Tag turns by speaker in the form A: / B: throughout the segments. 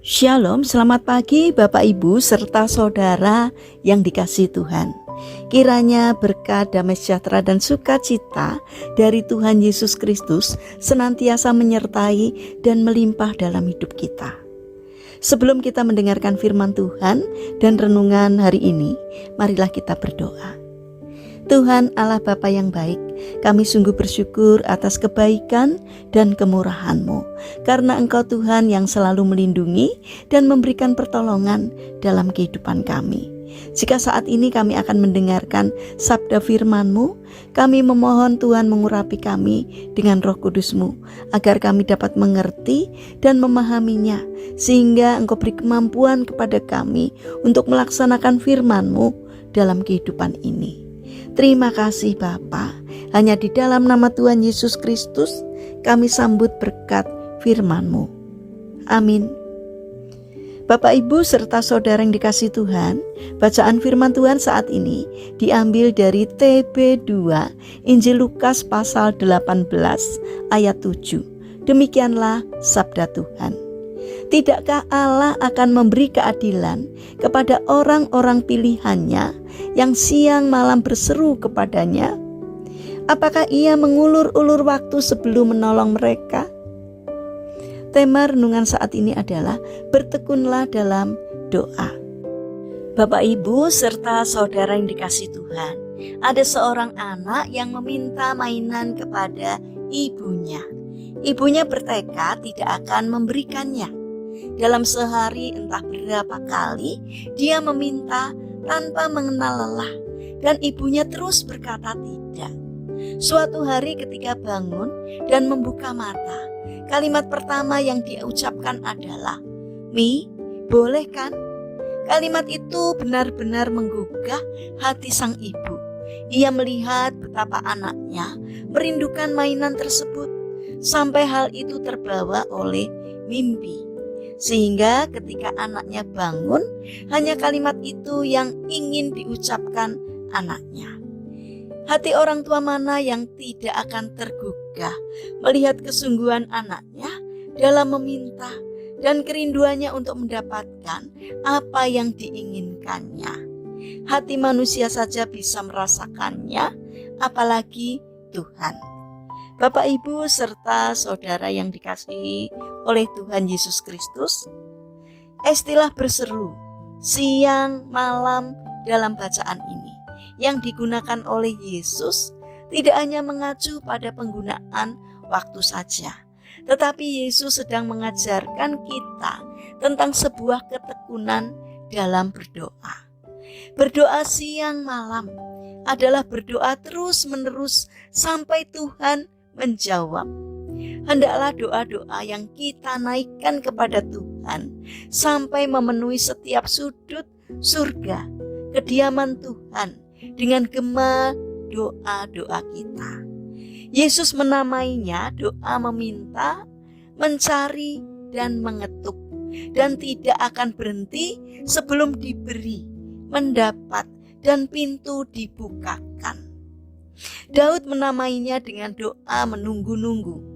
A: Shalom, selamat pagi Bapak Ibu serta saudara yang dikasihi Tuhan. Kiranya berkat, damai sejahtera dan sukacita dari Tuhan Yesus Kristus senantiasa menyertai dan melimpah dalam hidup kita. Sebelum kita mendengarkan firman Tuhan dan renungan hari ini, marilah kita berdoa. Tuhan Allah Bapa yang baik, kami sungguh bersyukur atas kebaikan dan kemurahan-Mu, karena Engkau Tuhan yang selalu melindungi dan memberikan pertolongan dalam kehidupan kami. Jika saat ini kami akan mendengarkan sabda firman-Mu, kami memohon Tuhan mengurapi kami dengan Roh Kudus-Mu, agar kami dapat mengerti dan memahaminya, sehingga Engkau beri kemampuan kepada kami untuk melaksanakan firman-Mu dalam kehidupan ini. Terima kasih Bapa, hanya di dalam nama Tuhan Yesus Kristus kami sambut berkat firman-Mu. Amin. Bapak Ibu serta saudara yang dikasihi Tuhan, bacaan firman Tuhan saat ini diambil dari TB2 Injil Lukas pasal 18 ayat 7. Demikianlah sabda Tuhan. Tidakkah Allah akan memberi keadilan kepada orang-orang pilihannya yang siang malam berseru kepadanya? Apakah Ia mengulur-ulur waktu sebelum menolong mereka? Tema renungan saat ini adalah bertekunlah dalam doa. Bapak Ibu serta saudara yang dikasihi Tuhan, ada seorang anak yang meminta mainan kepada ibunya. Ibunya bertekad tidak akan memberikannya. Dalam sehari entah berapa kali dia meminta tanpa mengenal lelah, dan ibunya terus berkata tidak. Suatu hari ketika bangun dan membuka mata, kalimat pertama yang dia ucapkan adalah, "Mi, boleh kan?" Kalimat itu benar-benar menggugah hati sang ibu. Ia melihat betapa anaknya merindukan mainan tersebut, sampai hal itu terbawa oleh mimpi. Sehingga ketika anaknya bangun, hanya kalimat itu yang ingin diucapkan anaknya. Hati orang tua mana yang tidak akan tergugah melihat kesungguhan anaknya dalam meminta dan kerinduannya untuk mendapatkan apa yang diinginkannya. Hati manusia saja bisa merasakannya, apalagi Tuhan. Bapak Ibu serta saudara yang dikasihi oleh Tuhan Yesus Kristus, istilah berseru siang malam dalam bacaan ini yang digunakan oleh Yesus tidak hanya mengacu pada penggunaan waktu saja, tetapi Yesus sedang mengajarkan kita tentang sebuah ketekunan dalam berdoa. Berdoa siang malam adalah berdoa terus-menerus sampai Tuhan menjawab. Hendaklah doa-doa yang kita naikkan kepada Tuhan sampai memenuhi setiap sudut surga, kediaman Tuhan, dengan gema doa-doa kita. Yesus menamainya doa meminta, mencari, dan mengetuk, dan tidak akan berhenti sebelum diberi, mendapat, dan pintu dibukakan. Daud menamainya dengan doa menunggu-nunggu.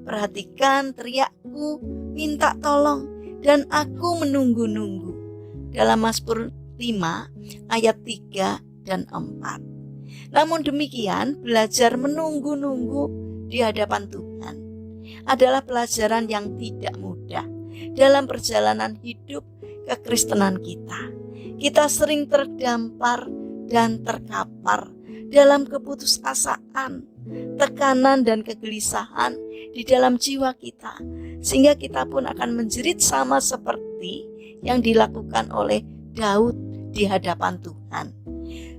A: Perhatikan teriakku, minta tolong, dan aku menunggu-nunggu. Dalam Mazmur 5 ayat 3 dan 4. Namun demikian, belajar menunggu-nunggu di hadapan Tuhan adalah pelajaran yang tidak mudah dalam perjalanan hidup kekristenan kita. Kita sering terdampar dan terkapar dalam keputusasaan, tekanan dan kegelisahan di dalam jiwa kita, sehingga kita pun akan menjerit sama seperti yang dilakukan oleh Daud di hadapan Tuhan.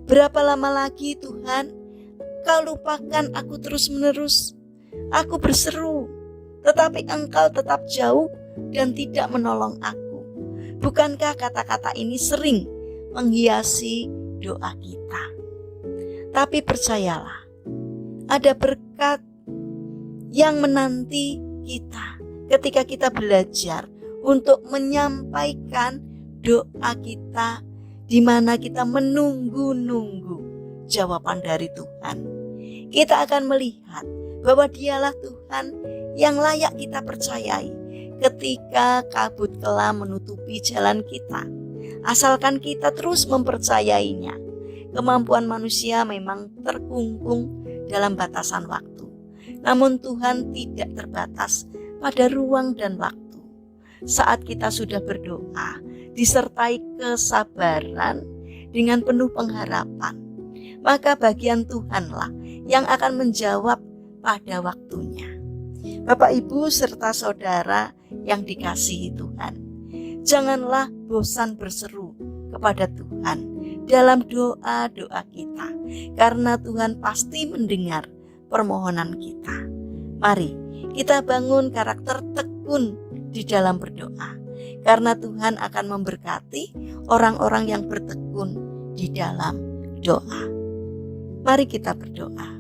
A: Berapa lama lagi Tuhan, Kau lupakan aku terus-menerus? Aku berseru, tetapi Engkau tetap jauh dan tidak menolong aku. Bukankah kata-kata ini sering menghiasi doa kita? Tapi percayalah, ada berkat yang menanti kita ketika kita belajar untuk menyampaikan doa kita, di mana kita menunggu-nunggu jawaban dari Tuhan. Kita akan melihat bahwa Dialah Tuhan yang layak kita percayai, ketika kabut kelam menutupi jalan kita. Asalkan kita terus mempercayainya. Kemampuan manusia memang terkungkung dalam batasan waktu. Namun Tuhan tidak terbatas pada ruang dan waktu. Saat kita sudah berdoa, disertai kesabaran dengan penuh pengharapan, maka bagian Tuhanlah yang akan menjawab pada waktunya. Bapak, Ibu, serta saudara yang dikasihi Tuhan, janganlah bosan berseru kepada Tuhan dalam doa-doa kita, karena Tuhan pasti mendengar permohonan kita. Mari kita bangun karakter tekun di dalam berdoa, karena Tuhan akan memberkati orang-orang yang bertekun di dalam doa. Mari kita berdoa.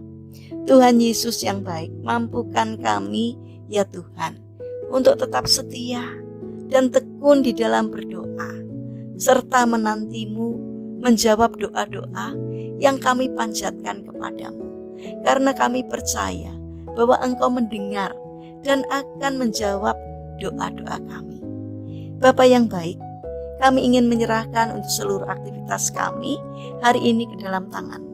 A: Tuhan Yesus yang baik, mampukan kami ya Tuhan untuk tetap setia dan tekun di dalam berdoa, serta menanti-Mu menjawab doa-doa yang kami panjatkan kepadamu, karena kami percaya bahwa Engkau mendengar dan akan menjawab doa-doa kami. Bapa yang baik, kami ingin menyerahkan untuk seluruh aktivitas kami hari ini ke dalam tangan-Mu.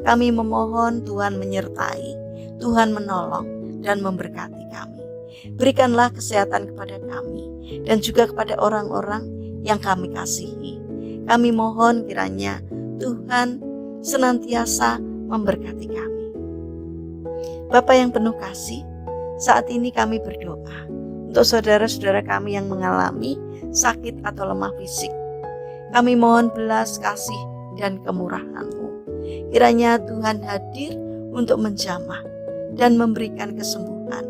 A: Kami memohon Tuhan menyertai, Tuhan menolong dan memberkati kami. Berikanlah kesehatan kepada kami dan juga kepada orang-orang yang kami kasihi. Kami mohon kiranya Tuhan senantiasa memberkati kami. Bapa yang penuh kasih, saat ini kami berdoa untuk saudara-saudara kami yang mengalami sakit atau lemah fisik. Kami mohon belas kasih dan kemurahan-Mu. Kiranya Tuhan hadir untuk menjamah dan memberikan kesembuhan.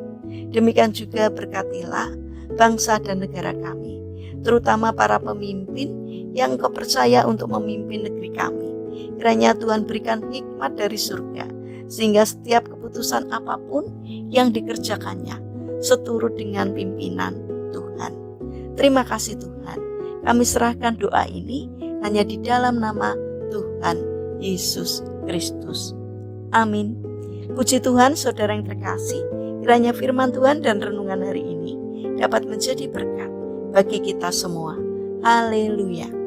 A: Demikian juga berkatilah bangsa dan negara kami, terutama para pemimpin yang Engkau percaya untuk memimpin negeri kami. Kiranya Tuhan berikan hikmat dari surga, sehingga setiap keputusan apapun yang dikerjakannya seturut dengan pimpinan Tuhan. Terima kasih Tuhan. Kami serahkan doa ini hanya di dalam nama Tuhan Yesus Kristus. Amin. Puji Tuhan, saudara yang terkasih, kiranya firman Tuhan dan renungan hari ini dapat menjadi berkat bagi kita semua. Haleluya.